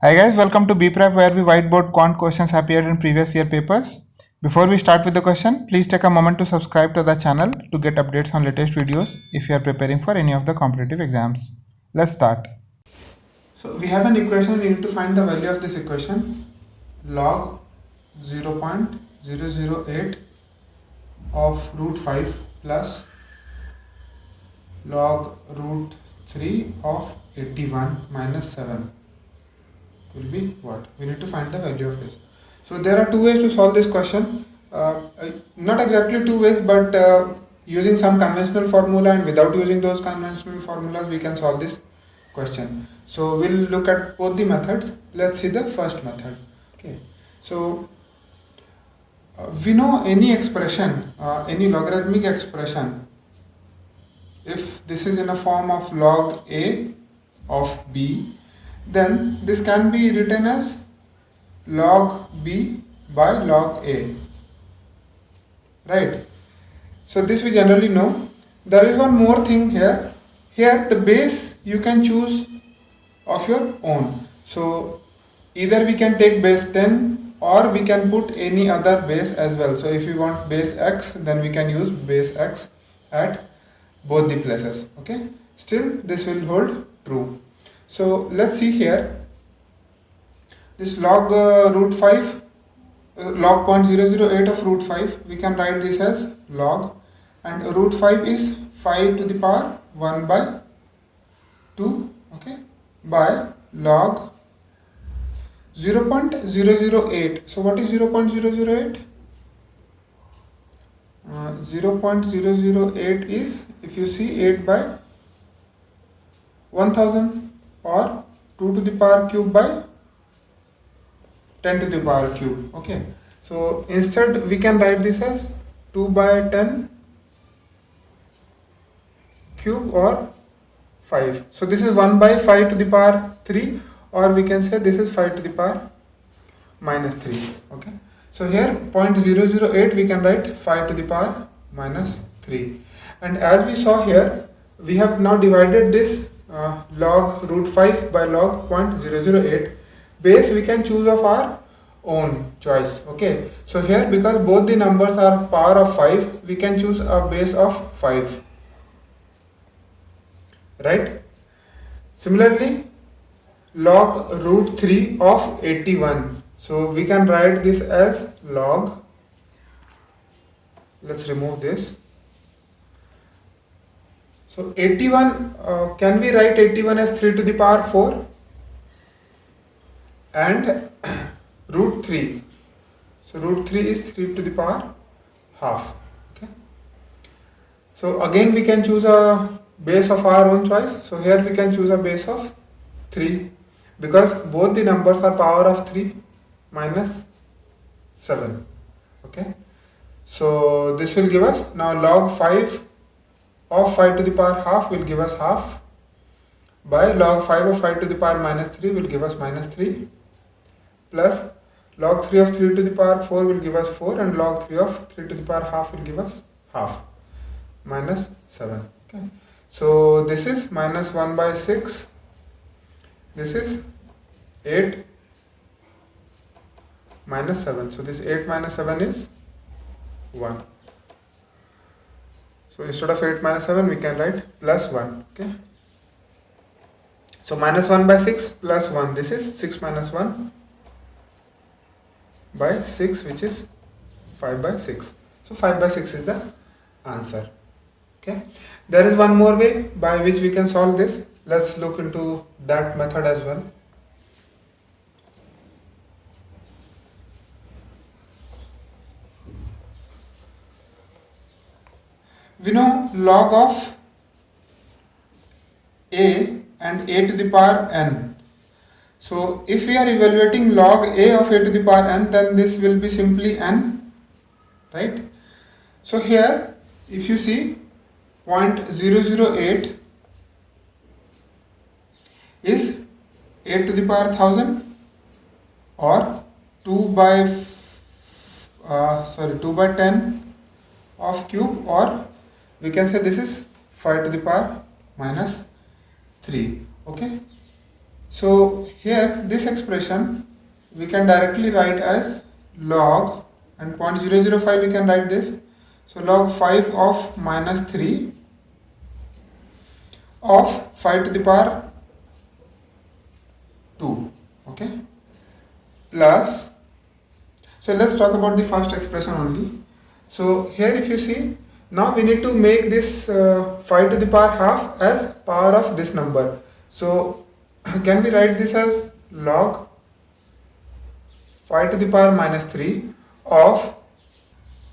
Hi guys, welcome to BPrep where we whiteboard quant questions appeared in previous year papers. Before we start with the question, please take a moment to subscribe to the channel to get updates on latest videos if you are preparing for any of the competitive exams. Let's start. So we have an equation, we need to find the value of this equation. Log 0.008 of root 5 plus log root 3 of 81 minus 7 will be what? We need to find the value of this. So there are two ways to solve this question. Not exactly two ways, but using some conventional formula and without using those conventional formulas, we can solve this question. So we'll look at both the methods. Let's see the first method. Okay. So we know any expression, any logarithmic expression, if this is in a form of log a of b, then this can be written as log b by log a, right? So this we generally know. There is one more thing here. Here the base you can choose of your own. So either we can take base 10 or we can put any other base as well. So if we want base x, then we can use base x at both the places. Okay, still this will hold true. So let's see here, this log root 5, log 0.008 of root 5, we can write this as log, and root 5 is 5 to the power 1 by 2, okay, by log 0.008. So what is 0.008? 0.008 is, if you see, 8 by 1000 or 2 to the power cube by 10 to the power cube. Okay, so instead we can write this as 2 by 10 cube or 5. So this is 1 by 5 to the power 3, or we can say this is 5 to the power minus 3. Okay, so here 0.008 we can write 5 to the power minus 3. And as we saw here, we have now divided this log root 5 by log 0.008. Base we can choose of our own choice. Okay, so here because both the numbers are power of 5, we can choose a base of 5, right? Similarly, log root 3 of 81. So we can write this as log, let's remove this. So 81, can we write 81 as 3 to the power 4? And root 3. So root 3 is 3 to the power half. Okay. So again we can choose a base of our own choice. So here we can choose a base of 3 because both the numbers are power of 3 minus 7. Okay. So this will give us now log 5 of 5 to the power half will give us half, by log 5 of 5 to the power minus 3 will give us minus 3, plus log 3 of 3 to the power 4 will give us 4, and log 3 of 3 to the power half will give us half, minus 7. Okay. So this is minus 1 by 6, this is 8 minus 7. So this 8 minus 7 is 1. So instead of 8 minus 7 we can write plus 1. Okay. So minus 1 by 6 plus 1, this is 6 minus 1 by 6, which is 5 by 6. So 5 by 6 is the answer. Okay. There is one more way by which we can solve this. Let's look into that method as well. We know log of a and a to the power n. So if we are evaluating log a of a to the power n, then this will be simply n, right? So here if you see 0.008 is 8 to the power 1000 or 2 by 10 of cube, or we can say this is 5 to the power minus 3. Okay, So here this expression we can directly write as log, and 0.005 we can write this. So log 5 of minus 3 of 5 to the power 2, okay, plus, so let's talk about the first expression only. So here if you see, now we need to make this 5 to the power half as power of this number. So can we write this as log 5 to the power minus 3 of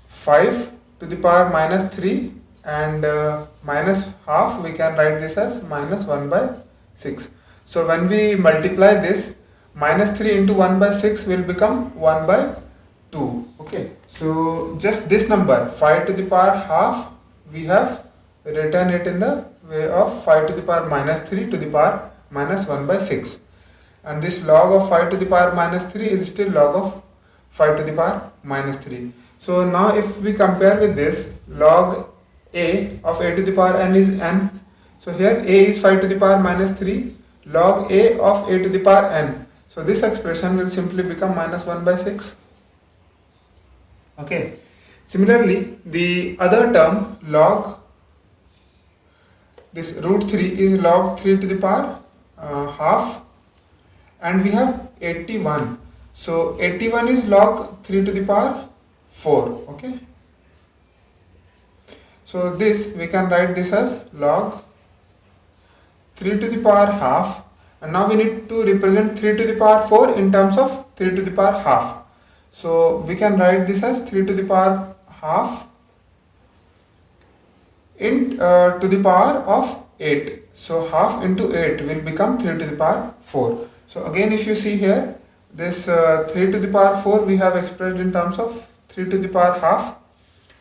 5 to the power minus 3 and minus half, we can write this as minus 1 by 6. So when we multiply this, minus 3 into 1 by 6 will become 1 by 2. Okay, so just this number 5 to the power half, we have written it in the way of 5 to the power minus 3 to the power minus 1 by 6, and this log of 5 to the power minus 3 is still log of 5 to the power minus 3. So now if we compare with this, log a of a to the power n is n. So here a is 5 to the power minus 3, log a of a to the power n. So this expression will simply become minus 1 by 6. Okay. Similarly, the other term log, this root 3 is log 3 to the power half, and we have 81. So 81 is log 3 to the power 4. Okay. So this we can write this as log 3 to the power half, and now we need to represent 3 to the power 4 in terms of 3 to the power half. So we can write this as 3 to the power half in to the power of 8. So half into 8 will become 3 to the power 4. So again if you see here, this 3 to the power 4 we have expressed in terms of 3 to the power half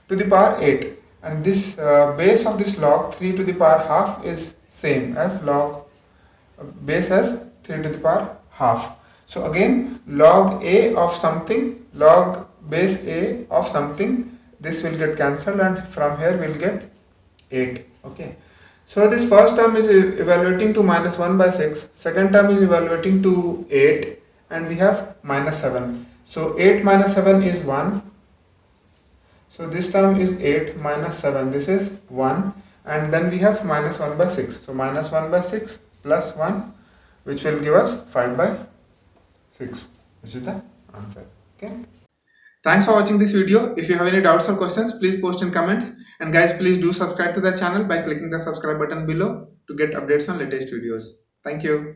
to the power 8, and this base of this log 3 to the power half is same as log base as 3 to the power half. So again log a of something, log base a of something, this will get cancelled, and from here we'll get 8. Okay. So this first term is evaluating to minus 1 by 6, second term is evaluating to 8, and we have minus 7. So 8 minus 7 is 1. So this term is 8 minus 7, this is 1, and then we have minus 1 by 6. So minus 1 by 6 plus 1, which will give us 5 by 6, which is the answer. Okay. Thanks for watching this video. If you have any doubts or questions, please post in comments. And guys, please do subscribe to the channel by clicking the subscribe button below to get updates on latest videos. Thank you.